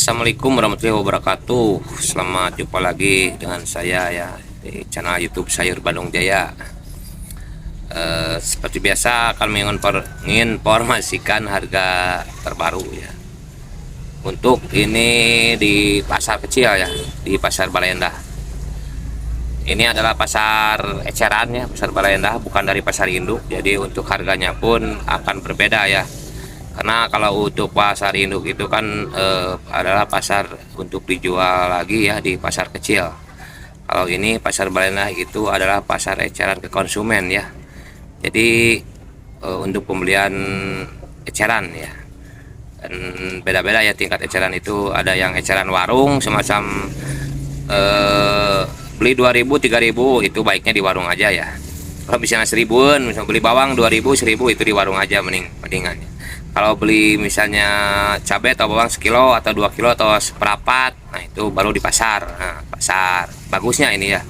Assalamualaikum warahmatullahi wabarakatuh. Selamat jumpa lagi dengan saya ya di channel YouTube Sayur Bandung Jaya. Seperti biasa kami menginformasikan harga terbaru ya. Untuk ini di pasar kecil ya, di pasar Baleendah. Ini adalah pasar eceran ya, pasar Baleendah, bukan dari pasar induk. Jadi untuk harganya pun akan berbeda ya. Karena kalau untuk pasar induk itu kan adalah pasar untuk dijual lagi ya di pasar kecil. Kalau ini pasar Baleendah itu adalah pasar eceran ke konsumen ya. Jadi untuk pembelian eceran ya. Dan beda-beda ya tingkat eceran itu. Ada yang eceran warung semacam beli 2000 3000 itu baiknya di warung aja ya. Kalau misalnya 1000-an, misalnya beli bawang 2000 1000 itu di warung aja mendingan. Kalau beli misalnya cabai atau bawang sekilo atau 2 kilo atau seperapat, nah itu baru di pasar. Nah, pasar bagusnya ini ya.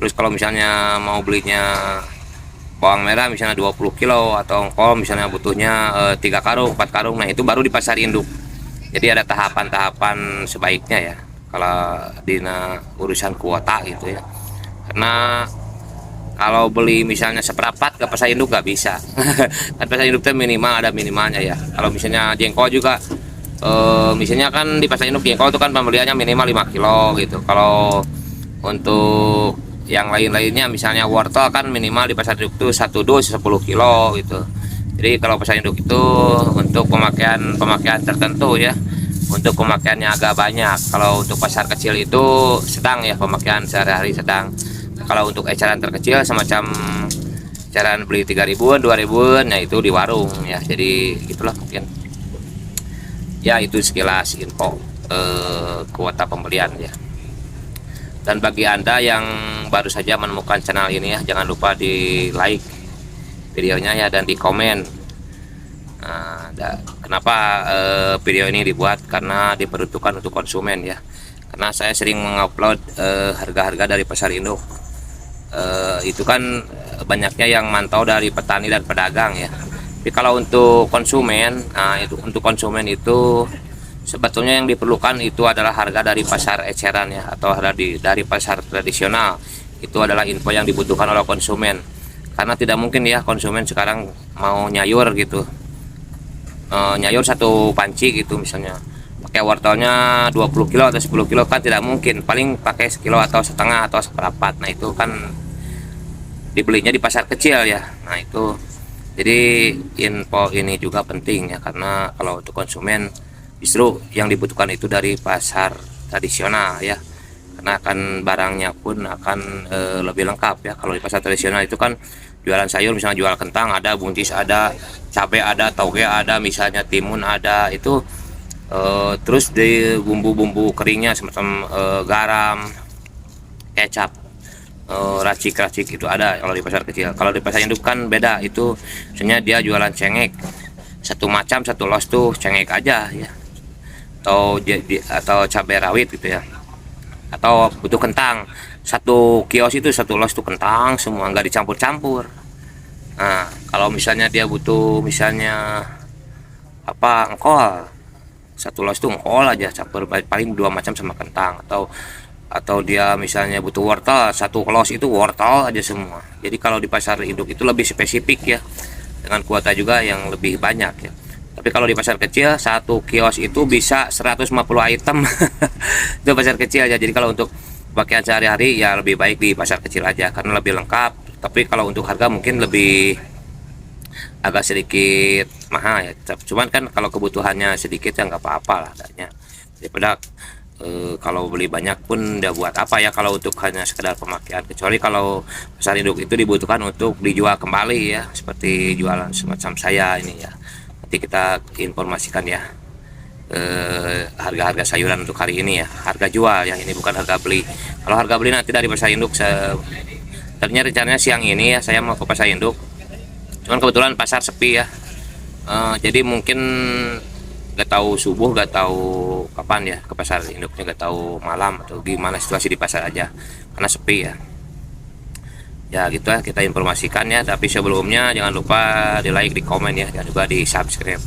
Terus kalau misalnya mau belinya bawang merah misalnya 20 kilo atau engkol misalnya butuhnya 3 karung 4 karung, nah itu baru di pasar induk. Jadi ada tahapan-tahapan sebaiknya ya kalau di urusan kuota gitu ya. Karena kalau beli misalnya seperapat ke pasar induk nggak bisa. Kan pasar induk itu minimal ada minimalnya ya. Kalau misalnya jengkol juga misalnya kan di pasar induk jengkol itu kan pembeliannya minimal 5 kilo gitu. Kalau untuk yang lain-lainnya misalnya wortel kan minimal di pasar induk itu 1 dus 10 kilo gitu. Jadi kalau pasar induk itu untuk pemakaian tertentu ya, untuk pemakaiannya agak banyak. Kalau untuk pasar kecil itu sedang ya, pemakaian sehari-hari sedang. Kalau untuk eceran terkecil semacam eceran beli 3000-an 2000-an ya itu di warung ya. Jadi itulah mungkin ya, itu sekilas info kuota pembelian ya. Dan bagi Anda yang baru saja menemukan channel ini ya, jangan lupa di like videonya ya dan di komen. Kenapa video ini dibuat? Karena diperuntukkan untuk konsumen ya. Karena saya sering mengupload harga-harga dari pasar induk. Itu kan banyaknya yang mantau dari petani dan pedagang ya. Tapi kalau untuk konsumen, nah itu untuk konsumen itu sebetulnya yang diperlukan itu adalah harga dari pasar eceran ya, atau dari pasar tradisional. Itu adalah info yang dibutuhkan oleh konsumen. Karena tidak mungkin ya konsumen sekarang mau nyayur gitu, nyayur satu panci gitu misalnya pakai wortelnya 20 kilo atau 10 kilo kan tidak mungkin, paling pakai sekilo atau setengah atau seperapat. Nah itu kan dibelinya di pasar kecil ya. Nah itu jadi info ini juga penting ya, karena kalau untuk konsumen justru yang dibutuhkan itu dari pasar tradisional ya, karena akan barangnya pun akan lebih lengkap ya. Kalau di pasar tradisional itu kan jualan sayur, misalnya jual kentang ada, buncis ada, cabai ada, toge ada, misalnya timun ada, itu terus di bumbu-bumbu keringnya semacam garam, kecap, racik-racik itu ada kalau di pasar kecil. Kalau di pasar induk kan beda, itu misalnya dia jualan cengek satu macam, satu los tuh cengek aja ya, atau cabai rawit gitu ya, atau butuh kentang satu kios itu satu los tuh kentang semua, nggak dicampur-campur. Nah kalau misalnya dia butuh misalnya apa, engkol satu los tuh engkol aja campur paling 2 macam sama kentang, atau dia misalnya butuh wortel satu los itu wortel aja semua. Jadi kalau di pasar induk itu lebih spesifik ya, dengan kuota juga yang lebih banyak ya. Tapi kalau di pasar kecil satu kios itu bisa 150 item. Itu pasar kecil ya. Jadi kalau untuk pakaian sehari-hari ya lebih baik di pasar kecil aja karena lebih lengkap. Tapi kalau untuk harga mungkin lebih agak sedikit mahal ya. Cuman kan kalau kebutuhannya sedikit ya nggak apa-apa lah adanya. Daripada kalau beli banyak pun udah buat apa ya kalau untuk hanya sekedar pemakaian. Kecuali kalau pasar induk itu dibutuhkan untuk dijual kembali ya, seperti jualan semacam saya ini ya. Nanti kita informasikan ya harga-harga sayuran untuk hari ini ya, harga jual yang ini, bukan harga beli. Kalau harga beli nanti dari pasar induk, ternyata rencananya siang ini ya saya mau ke pasar induk, cuman kebetulan pasar sepi ya. Jadi mungkin gak tahu subuh, gak tahu kapan ya ke pasar induknya, gak tahu malam atau gimana situasi di pasar aja karena sepi ya. Ya gitu ya kita informasikan ya. Tapi sebelumnya jangan lupa di like, di komen ya, dan juga di subscribe.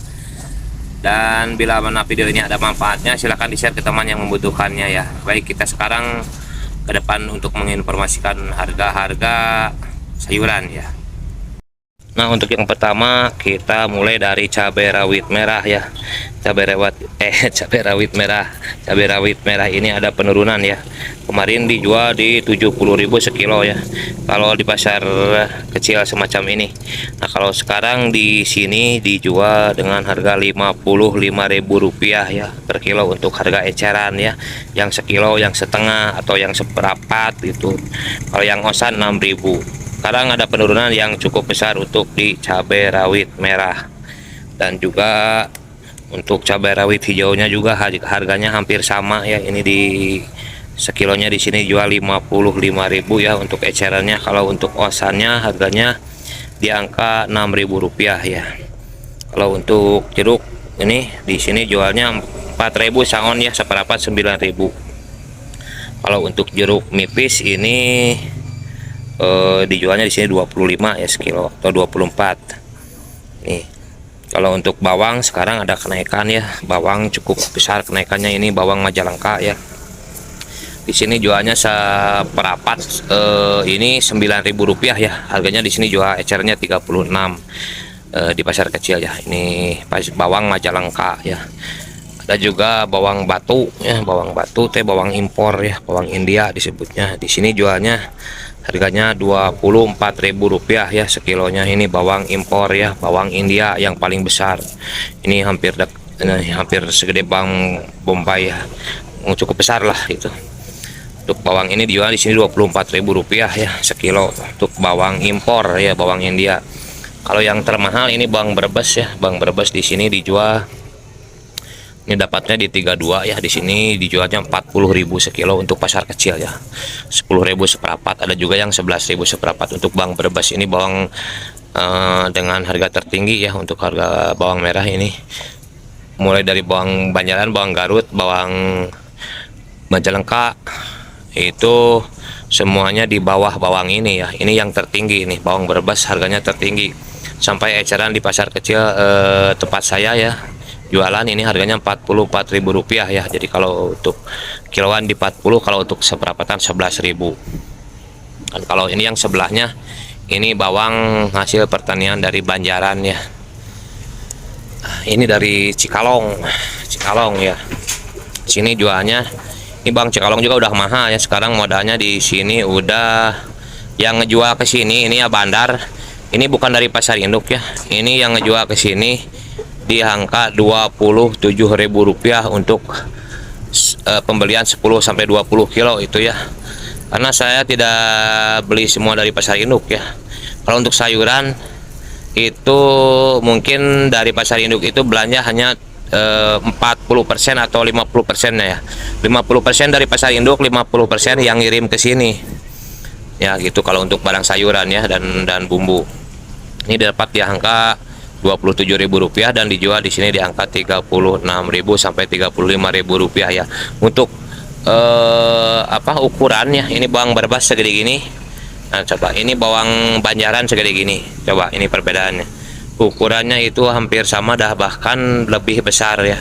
Dan bila mana video ini ada manfaatnya, silahkan di-share ke teman yang membutuhkannya ya. Baik, kita sekarang ke depan untuk menginformasikan harga-harga sayuran ya. Nah, untuk yang pertama kita mulai dari cabai rawit merah ya. Cabai rawit merah ini ada penurunan ya. Kemarin dijual di 70.000 sekilo ya. Kalau di pasar kecil semacam ini. Nah, kalau sekarang di sini dijual dengan harga Rp55.000 ya per kilo untuk harga eceran ya. Yang sekilo, yang setengah atau yang seperempat itu. Kalau yang osan 6.000. Sekarang ada penurunan yang cukup besar untuk di cabai rawit merah, dan juga untuk cabai rawit hijaunya juga harganya hampir sama ya. Ini di sekilonya di sini jual 55.000 ya untuk ecerannya. Kalau untuk osannya harganya di angka Rp6.000 ya. Kalau untuk jeruk ini di sini jualnya 4.000 saon ya, seperempat 9.000. Kalau untuk jeruk nipis ini dijualnya di sini 25 ya sekilo atau 24 nih. Kalau untuk bawang sekarang ada kenaikan ya, bawang cukup besar kenaikannya. Ini bawang Majalengka ya, di sini jualnya seperapat ini Rp9.000 ya harganya. Di sini jual ecernya 36 di pasar kecil ya. Ini bawang Majalengka ya. Ada juga bawang batu ya, bawang batu teh bawang impor ya, bawang India disebutnya. Di sini jualnya harganya Rp24.000 ya sekilonya. Ini bawang impor ya, bawang India yang paling besar. Ini hampir segede bawang Bombay ya, cukup besar lah itu. Untuk bawang ini dijual di sini Rp24.000 ya sekilo untuk bawang impor ya, bawang India. Kalau yang termahal ini bawang Brebes ya, bawang Brebes di sini dijual, ini dapatnya di 32 ya. Di sini dijualnya 40.000 sekilo untuk pasar kecil ya. 10.000 seperempat, ada juga yang 11.000 seperempat. Untuk bawang Brebes ini bawang dengan harga tertinggi ya untuk harga bawang merah ini. Mulai dari bawang Banjaran, bawang Garut, bawang Majalengka itu semuanya di bawah bawang ini ya. Ini yang tertinggi ini, bawang Brebes harganya tertinggi. Sampai eceran di pasar kecil tempat saya ya jualan ini harganya Rp44.000 ya. Jadi kalau untuk kiloan di 40, kalau untuk seperempatan 11.000. Dan kalau ini yang sebelahnya ini bawang hasil pertanian dari Banjaran ya. Ini dari Cikalong ya. Sini jualnya ini bawang Cikalong juga udah mahal ya. Sekarang modalnya di sini udah yang ngejual ke sini ini ya bandar. Ini bukan dari pasar induk ya. Ini yang ngejual ke sini di angka Rp27.000 untuk pembelian 10 sampai 20 kilo itu ya. Karena saya tidak beli semua dari pasar induk ya. Kalau untuk sayuran itu mungkin dari pasar induk itu belanja hanya 40% atau 50% ya. 50% dari pasar induk, 50% yang ngirim ke sini. Ya gitu kalau untuk barang sayuran ya, dan bumbu. Ini dapat di angka Rp27.000 dan dijual di sini di angka Rp36.000 sampai Rp35.000 ya. Untuk ukurannya ini bawang Brebes segede gini. Nah, coba ini bawang Banjaran segede gini. Coba ini perbedaannya. Ukurannya itu hampir sama, dah bahkan lebih besar ya.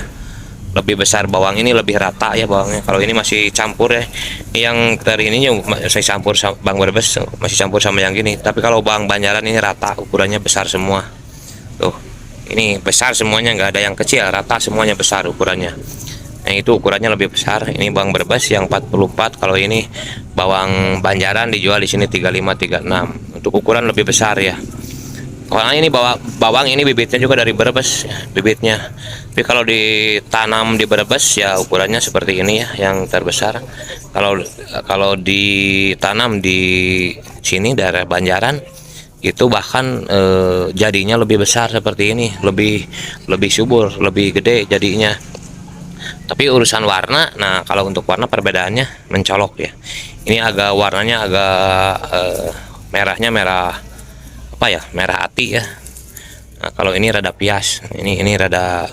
Lebih besar bawang ini, lebih rata ya bawangnya. Kalau ini masih campur ya. Yang dari ininya saya campur sama bawang Brebes masih campur sama yang gini. Tapi kalau bawang Banjaran ini rata, ukurannya besar semua. Tuh, ini besar semuanya, nggak ada yang kecil, rata semuanya besar ukurannya. Nah, itu ukurannya lebih besar. Ini bawang Brebes yang 44. Kalau ini bawang Banjaran dijual di sini 35, 36. Untuk ukuran lebih besar ya. Karena ini bawang ini bibitnya juga dari Brebes ya, bibitnya. Tapi kalau ditanam di Brebes ya ukurannya seperti ini ya, yang terbesar. Kalau ditanam di sini daerah Banjaran itu bahkan jadinya lebih besar seperti ini, lebih subur, lebih gede jadinya. Tapi urusan warna, nah kalau untuk warna perbedaannya mencolok ya. Ini warnanya agak merahnya merah apa ya, merah ati ya. Nah, kalau ini rada pias, ini rada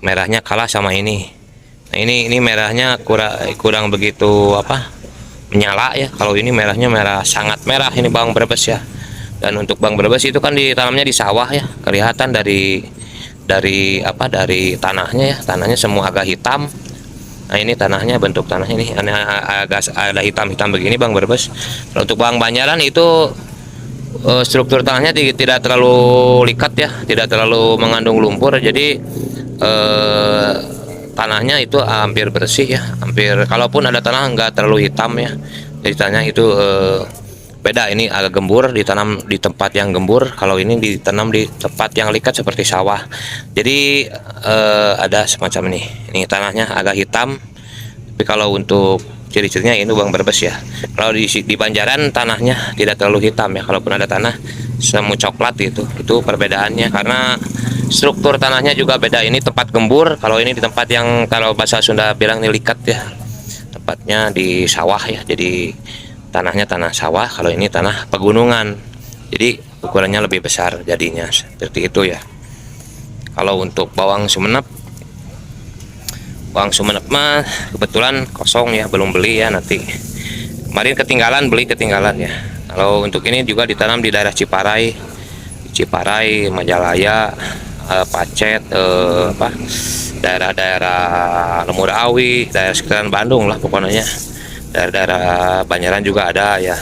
merahnya kalah sama ini. Nah, ini merahnya kurang begitu menyala ya. Kalau ini merahnya sangat merah, ini bawang Brebes ya. Dan untuk bawang Brebes itu kan ditanamnya di sawah ya, kelihatan dari dari apa, dari tanahnya ya, tanahnya semua agak hitam. Nah ini tanahnya, bentuk tanahnya ini agak ada hitam-hitam begini Bang Brebes. Kalau untuk Bang Banjaran itu struktur tanahnya tidak terlalu likat ya, tidak terlalu mengandung lumpur, jadi tanahnya itu hampir bersih ya, hampir, kalaupun ada tanah nggak terlalu hitam ya. Jadi tanahnya itu beda, ini agak gembur, ditanam di tempat yang gembur, kalau ini ditanam di tempat yang likat seperti sawah. Jadi ada semacam ini tanahnya agak hitam. Tapi kalau untuk ciri-cirinya ini Bang Brebes ya, kalau di Banjaran tanahnya tidak terlalu hitam ya, kalaupun ada tanah semu coklat itu perbedaannya, karena struktur tanahnya juga beda. Ini tempat gembur, kalau ini di tempat yang kalau bahasa Sunda bilang ini likat ya, tempatnya di sawah ya, jadi tanahnya tanah sawah, kalau ini tanah pegunungan, jadi ukurannya lebih besar jadinya seperti itu ya. Kalau untuk bawang Sumenep mah kebetulan kosong ya, belum beli ya, nanti kemarin ketinggalan ya. Kalau untuk ini juga ditanam di daerah Ciparai, Majalaya, Pacet, daerah-daerah Lemurawi, daerah sekitaran Bandung lah pokoknya. Daerah-daerah Banjaran juga ada ya.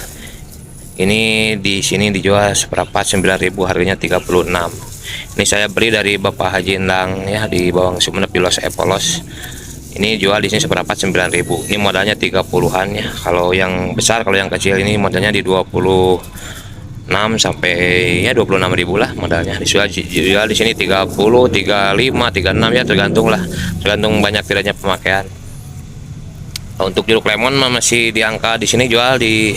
Ini di sini dijual seperempat 9.000, harganya 36. Ini saya beli dari Bapak Haji Endang ya, di Bawang Sumenep di Los Epolos. Ini jual di sini seperempat 9.000. Ini modalnya 30-an ya. Kalau yang besar, kalau yang kecil ini modalnya di 26 sampai ya 26.000 lah modalnya. Dijual di sini 30, 35, 36 ya, tergantung banyak tidaknya pemakaian. Untuk jeruk lemon masih di angka di sini jual di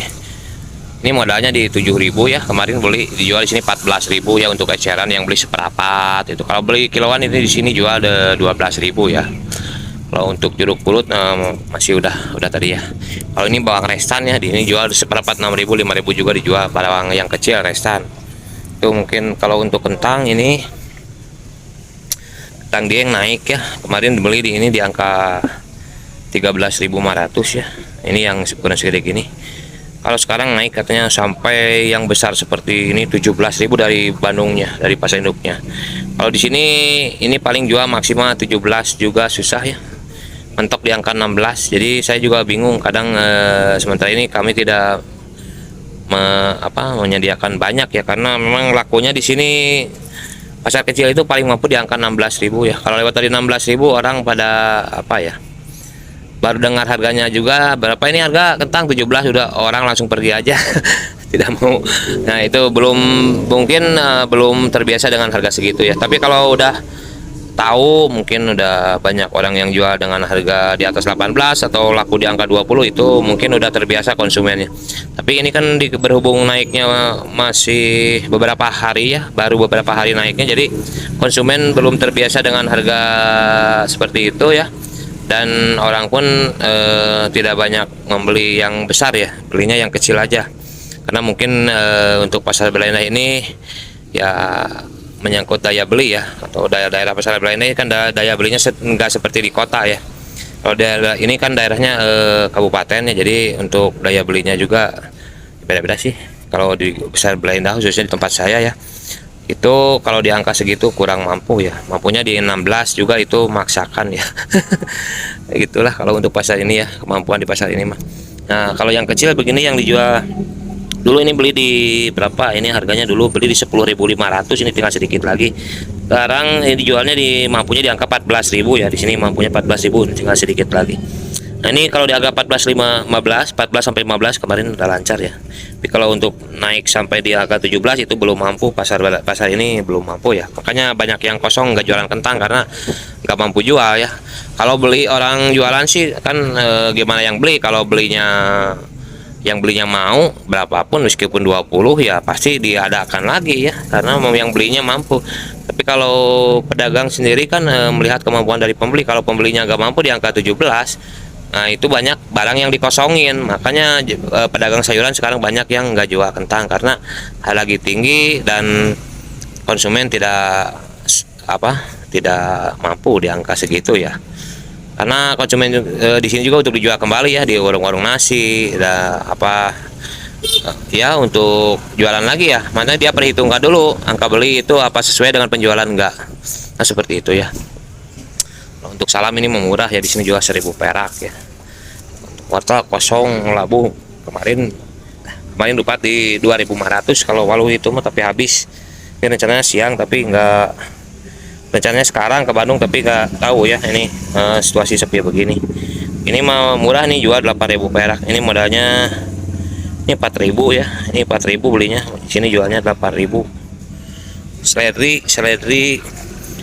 ini modalnya di 7.000 ya. Kemarin beli dijual di sini 14.000 ya untuk eceran yang beli seperempat itu. Kalau beli kiloan ini di sini jual de 12.000 ya. Kalau untuk jeruk pulut masih udah tadi ya. Kalau ini bawang restan ya, di ini jual seperempat 6.000, 5.000 juga dijual bawang yang kecil restan. Itu mungkin. Kalau untuk kentang ini, kentang dieng naik ya. Kemarin beli di ini di angka 13.500 ya. Ini yang ukuran segede gini. Kalau sekarang naik katanya sampai yang besar seperti ini 17.000 dari Bandungnya, dari pasar induknya. Kalau di sini ini paling jual maksimal 17 juga susah ya. Mentok di angka 16. Jadi saya juga bingung kadang, sementara ini kami tidak menyediakan banyak ya, karena memang lakunya di sini pasar kecil itu paling mampu di angka 16.000 ya. Kalau lewat dari 16.000 orang pada baru dengar harganya juga, berapa ini harga kentang 17, udah orang langsung pergi aja. Tidak mau. Nah itu mungkin belum terbiasa dengan harga segitu ya. Tapi kalau udah tahu, mungkin udah banyak orang yang jual dengan harga di atas 18 atau laku di angka 20, itu mungkin udah terbiasa konsumennya. Tapi ini kan berhubung naiknya masih beberapa hari ya, baru beberapa hari naiknya, jadi konsumen belum terbiasa dengan harga seperti itu ya. Dan orang pun tidak banyak membeli yang besar ya, belinya yang kecil aja, karena mungkin untuk pasar Belaina ini ya menyangkut daya beli ya, atau daerah pasar Belaina ini kan daya belinya enggak seperti di kota ya. Kalau daerah ini kan daerahnya kabupaten ya, jadi untuk daya belinya juga beda-beda sih. Kalau di pasar Belaina khususnya di tempat saya ya, itu kalau di angka segitu kurang mampu ya, mampunya di 16 juga itu maksakan ya. Gitulah kalau untuk pasar ini ya, kemampuan di pasar ini mah. Nah kalau yang kecil begini yang dijual dulu, ini beli di berapa, ini harganya dulu beli di 10.500, ini tinggal sedikit lagi. Sekarang ini dijualnya mampunya di angka 14.000 ya, di sini mampunya 14.000, tinggal sedikit lagi. Nah ini kalau di harga 14 sampai 15 kemarin udah lancar ya. Tapi kalau untuk naik sampai di harga 17 itu belum mampu, pasar ini belum mampu ya. Makanya banyak yang kosong nggak jualan kentang karena nggak mampu jual ya. Kalau beli orang jualan sih kan gimana yang beli, kalau yang belinya mau berapapun meskipun 20 ya pasti diadakan lagi ya, karena yang belinya mampu. Tapi kalau pedagang sendiri kan melihat kemampuan dari pembeli, kalau pembelinya nggak mampu di angka 17, nah itu banyak barang yang dikosongin. Makanya pedagang sayuran sekarang banyak yang nggak jual kentang karena harga lagi tinggi dan konsumen tidak mampu di angka segitu ya. Karena konsumen di sini juga untuk dijual kembali ya, di warung-warung nasi ya, untuk jualan lagi ya. Makanya dia perhitungkan dulu angka beli itu apa sesuai dengan penjualan enggak. Nah, seperti itu ya. Nah, untuk salam ini murah ya, di sini jual 1000 perak ya. Untuk wortel kosong labu kemarin dapat di 2500 kalau walu itu mah, tapi habis. Ini rencananya siang tapi enggak, rencananya sekarang ke Bandung tapi nggak tahu ya ini situasi sepi begini. Ini mah murah nih, jual 8000 perak. Ini modalnya ini 4000 ya, ini 4000 belinya, di sini jualnya 8000.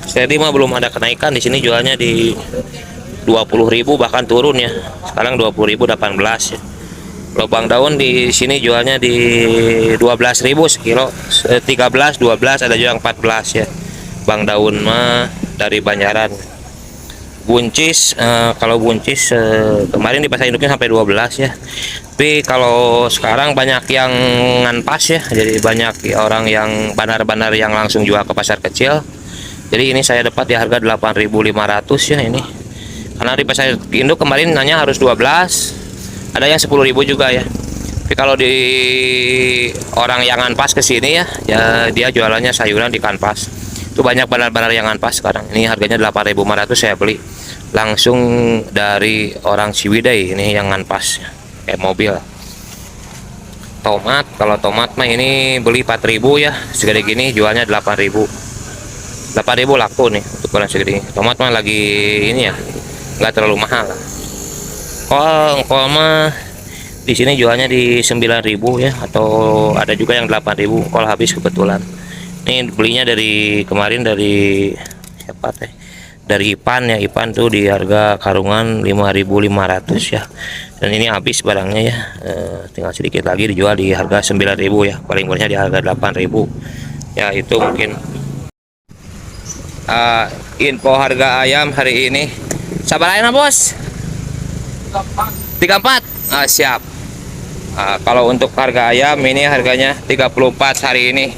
Seledri mah belum ada kenaikan, di sini jualnya di 20.000 bahkan turun ya, sekarang 20.000 18 ya. Lobang daun di sini jualnya di 12.000 sekilo, 13 12 ada juga yang 14 ya. Bang daun mah dari Banjaran. Buncis kalau buncis kemarin di pasar induknya sampai 12 ya. Tapi kalau sekarang banyak yang nganpas ya, jadi banyak orang yang banar-banar yang langsung jual ke pasar kecil. Jadi ini saya dapat di harga 8.500 ya ini. Karena di pasar induk kemarin nanya harus 12. Ada yang 10.000 juga ya. Tapi kalau di orang yang nganpas ke sini ya, dia jualannya sayuran di kanvas. Itu banyak banar-banar yang nganpas sekarang. Ini harganya 8.500 saya beli langsung dari orang Ciwidey ini yang nganpas kayak mobil. Tomat, kalau tomat mah ini beli 4.000 ya, segede gini jualnya 8.000. 8.000 laku nih untuk ukuran segede. Tomat mah lagi ini ya, nggak terlalu mahal. Kol mah di sini jualnya di 9.000 ya, atau ada juga yang 8.000. Kol habis kebetulan. Ini belinya dari kemarin dari siapa teh? Dari Ipan ya, Ipan tuh di harga karungan 5.500 ya. Dan ini habis barangnya ya. Tinggal sedikit lagi dijual di harga 9.000 ya. Paling murahnya di harga 8.000. Ya itu mungkin info harga ayam hari ini. Sabar aja bos. 34. Siap. Kalau untuk harga ayam ini harganya 34 hari ini.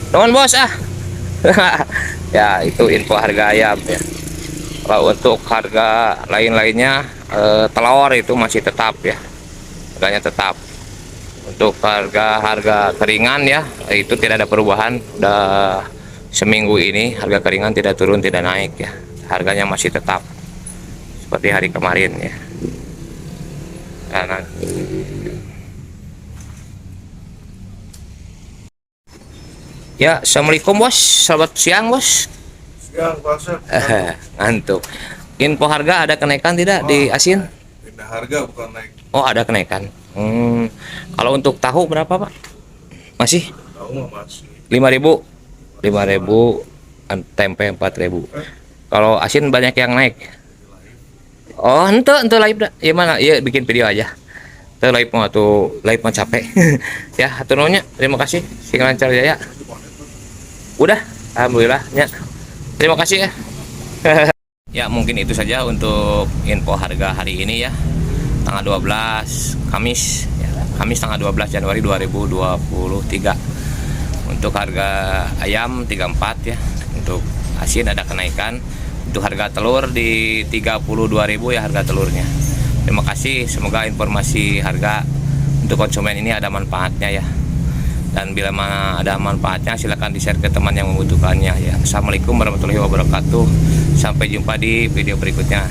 Nuhun bos ya itu info harga ayam ya. Kalau untuk harga lain-lainnya telur itu masih tetap ya, harganya tetap. Untuk harga keringan ya itu tidak ada perubahan. Udah seminggu ini harga keringan tidak turun tidak naik ya, harganya masih tetap seperti hari kemarin ya. Nah, ya, assalamualaikum bos, selamat siang bos. Siang pasar. Ngantuk. Info harga ada kenaikan tidak di asin? Tidak, harga bukan naik. Oh ada kenaikan. Kalau untuk tahu berapa pak? Masih? Tahu masih. 5.000, 5.000, tempe 4.000. Kalau asin banyak yang naik. Oh ente live dah. Ya mana? Ya bikin video aja. Itu live mau capek. Ya haturnya terima kasih. Sing lancar ya. Udah, alhamdulillah ya. Terima kasih ya. Ya mungkin itu saja untuk info harga hari ini ya. Tanggal 12 Kamis ya. Kamis tanggal 12 Januari 2023. Untuk harga ayam 34 ya. Untuk asin ada kenaikan. Untuk harga telur di 32.000 ya harga telurnya. Terima kasih, semoga informasi harga untuk konsumen ini ada manfaatnya ya. Dan bila ada manfaatnya silahkan di-share ke teman yang membutuhkannya ya. Assalamualaikum warahmatullahi wabarakatuh. Sampai jumpa di video berikutnya.